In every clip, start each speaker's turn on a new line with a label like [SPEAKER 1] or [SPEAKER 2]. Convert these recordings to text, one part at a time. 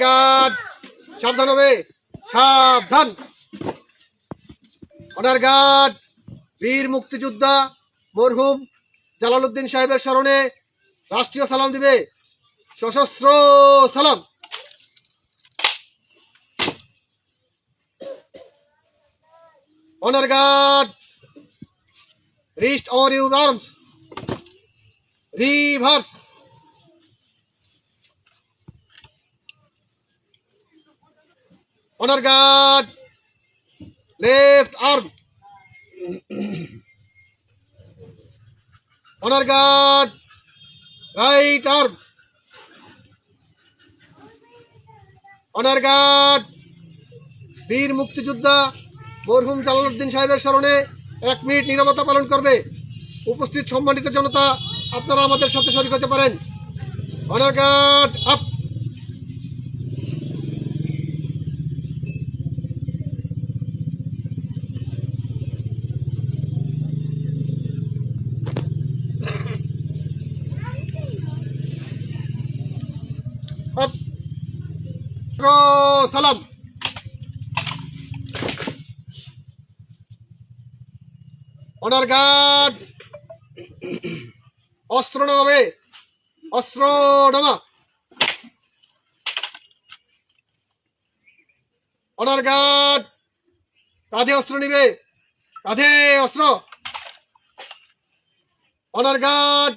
[SPEAKER 1] Guard সাবধান হবে, সাবধান। অনার গার্ড বীর মুক্তিযোদ্ধা মরহুম জালালউদ্দিন সাহেবের স্মরণে রাষ্ট্রীয় সালাম দিবে। সশস্ত্র সালাম। Honour guard rest or your arms, reverse. Honour guard left arm, honour guard right arm, honour guard বীর মুক্তিযোদ্ধা মরহুম জালালউদ্দিন সাহেবের স্মরণে 1 মিনিট নীরবতা পালন করবে। উপস্থিত সম্মানিত জনতা, আপনারা আমাদের সাথে শরীক হতে পারেন। Honour guard up. আপ সালাম। অনার গার্ড অস্ত্র নামাবে, অস্ত্র নামা। অনার গার্ড কাঁধে অস্ত্র নিবে, কাঁধে অস্ত্র। অনার গার্ড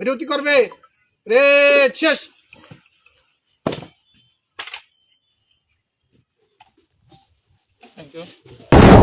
[SPEAKER 1] বিরতি করবে, রেড শেষ।
[SPEAKER 2] Thank you.